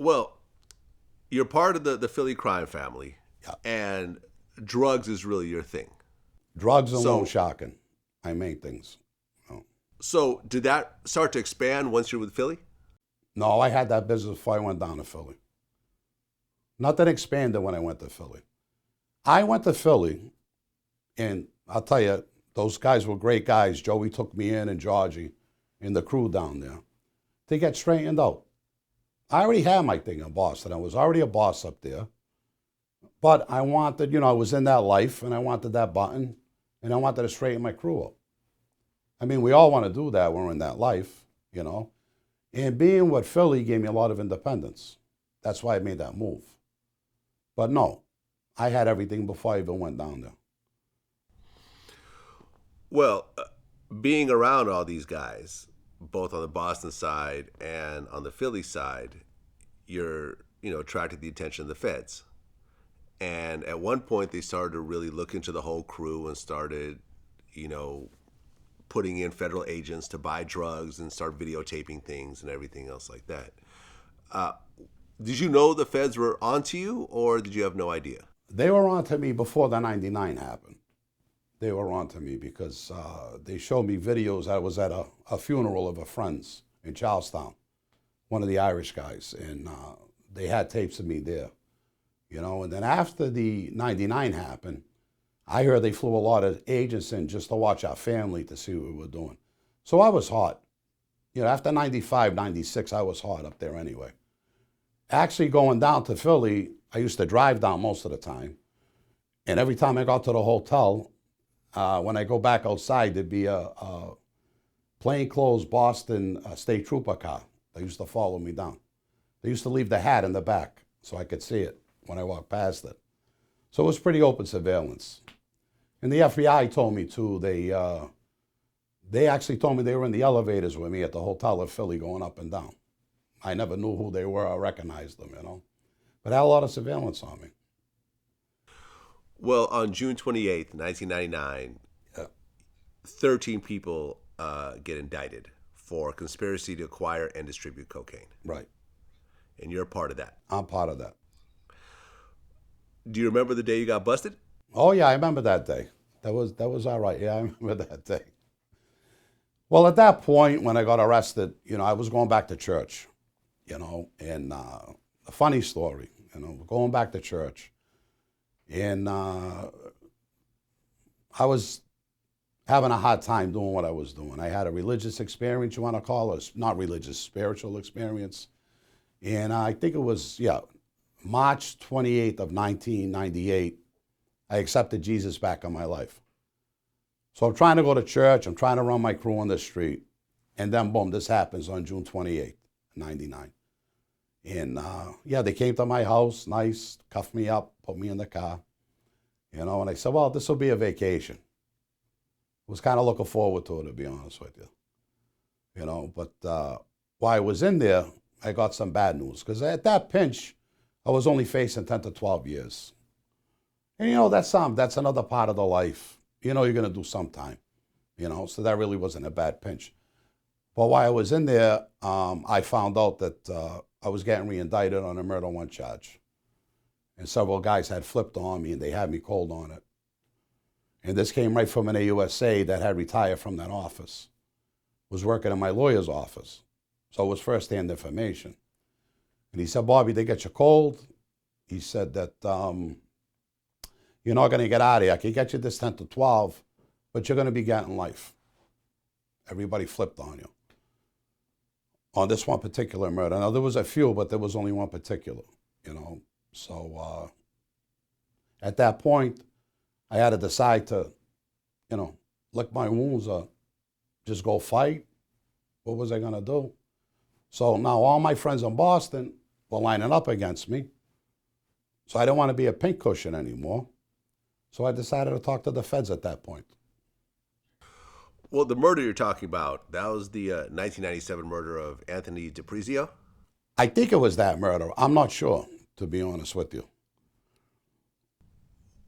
Well, you're part of the Philly crime family, Yeah. and drugs is really your thing. Drugs and loan So, sharking, my main things. No, so did that start to expand once you're with Philly? no, I had that business before I went down to Philly. Nothing expanded when I went to Philly. I went to Philly, and I'll tell you, those guys were great guys. Joey took me in, and Georgie, and the crew down there, to get straightened out. I already had my thing in Boston. I was already a boss up there. But I wanted, I was in that life, and I wanted that button, and I wanted to straighten my crew up. I mean, we all want to do that when we're in that life. And being with Philly gave me a lot of independence. That's why I made that move. But no, I had everything before I even went down there. Well, being around all these guys, both on the Boston side and on the Philly side, you're attracted the attention of the feds. And at one point, they started to really look into the whole crew and started, you know, putting in federal agents to buy drugs and start videotaping things and everything else like that. Uh, did you know the feds were onto you, or did you have no idea? They were on to me before the 99 happened. They were on to me because they showed me videos. I was at a funeral of a friend's in Charlestown, one of the Irish guys, and they had tapes of me there. And then after the 99 happened, I heard they flew a lot of agents in just to watch our family to see what we were doing. So I was hot. After 95, 96, I was hot up there anyway. Actually, going down to Philly, I used to drive down most of the time. And every time I got to the hotel, when I go back outside, there'd be a plainclothes Boston state trooper car. They used to follow me down. They used to leave the hat in the back so I could see it when I walked past it. So it was pretty open surveillance. And the FBI told me too, they actually told me they were in the elevators with me at the hotel of Philly going up and down. I never knew who they were or recognized them. But I had a lot of surveillance on me. Well, on June 28th, 1999, Yeah. 13 people get indicted for conspiracy to acquire and distribute cocaine. Right. And you're a part of that. I'm part of that. Do you remember the day you got busted? Oh yeah, I remember that day. That was all right. Yeah, I remember that day. Well, at that point, when I got arrested, I was going back to church, and a funny story, going back to church. And I was having a hard time doing what I was doing. I had a religious experience, you want to call it, not religious, spiritual experience. And I think it was, March 28th of 1998, I accepted Jesus back in my life. So I'm trying to go to church, I'm trying to run my crew on the street, and then boom, this happens on June 28th, 99. And they came to my house, nice, cuffed me up, put me in the car, and I said, well, this will be a vacation. Was kind of looking forward to it, to be honest with you. But while I was in there, I got some bad news, because at that pinch, I was only facing 10 to 12 years. And that's another part of the life, you're going to do sometime, so that really wasn't a bad pinch. But while I was in there, I found out that I was getting re-indicted on a murder one charge. And several guys had flipped on me, and they had me cold on it. And this came right from an AUSA that had retired from that office, was working in my lawyer's office. So it was first-hand information. And he said, Bobby, they get you cold. He said that you're not going to get out of here. I can get you this 10 to 12, but you're going to be getting life. Everybody flipped on you on this one particular murder. Now, there was a few, but there was only one particular, So at that point, I had to decide to, lick my wounds or just go fight. What was I going to do? So now all my friends in Boston were lining up against me. So I didn't want to be a pink cushion anymore. So I decided to talk to the feds at that point. Well, the murder you're talking about, that was the 1997 murder of Anthony DiPrizio? I think it was that murder. I'm not sure, to be honest with you.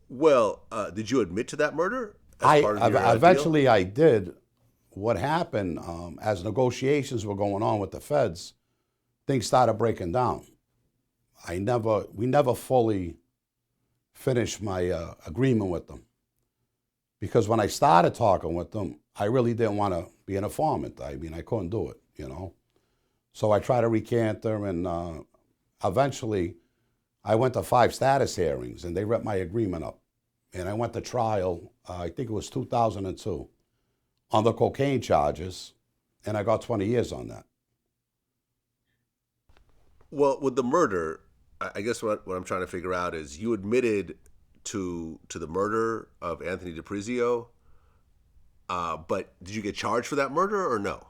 Well, did you admit to that murder as part of your eventually deal? I did. What happened, as negotiations were going on with the feds, things started breaking down. we never fully finished my agreement with them. Because when I started talking with them, I really didn't want to be an informant. I mean, I couldn't do it, you know. So I tried to recant her, and eventually I went to 5 status hearings, and they ripped my agreement up. And I went to trial, I think it was 2002, on the cocaine charges, and I got 20 years on that. Well, with the murder, I guess what I'm trying to figure out is you admitted to the murder of Anthony DiPrizio, but did you get charged for that murder or no?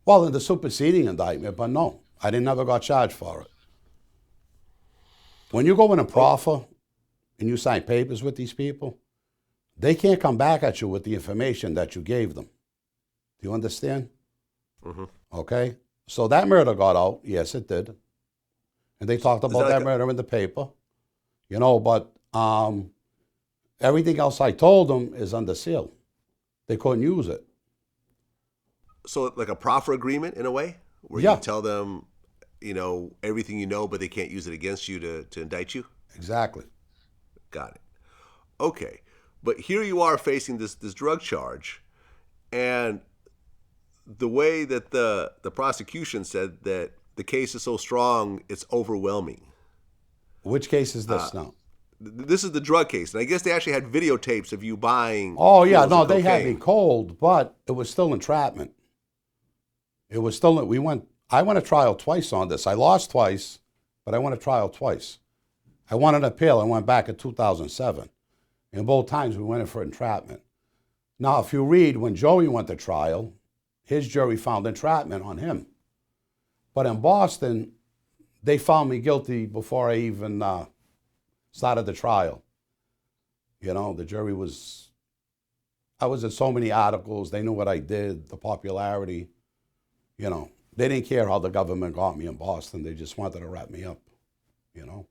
Well, in the superseding indictment, but no, I didn't never got charged for it. When you go in a proffer and you sign papers with these people, they can't come back at you with the information that you gave them. Do you understand? Mm-hmm. Okay? So that murder got out. Yes, it did. And they talked about that murder in the paper. You know, but everything else I told them is under seal. They couldn't use it. So like a proffer agreement in a way, where Yeah, you tell them, everything you know, but they can't use it against you to indict you? exactly. Got it. Okay. But here you are facing this drug charge, and the way that the prosecution said that the case is so strong, it's overwhelming. Which case is this now? This is the drug case, and I guess they actually had videotapes of you buying. Oh, yeah, kilos no, of they had me cocaine. cold, but it was still entrapment. It was still, I went to trial twice on this. I lost twice, but I went to trial twice. I won an appeal. I went back in 2007. And both times we went in for entrapment. Now, if you read, when Joey went to trial, his jury found entrapment on him. But in Boston, they found me guilty before I even started the trial. You know, the jury I was in so many articles. They knew what I did, the popularity. You know, they didn't care how the government got me in Boston. They just wanted to wrap me up, you know.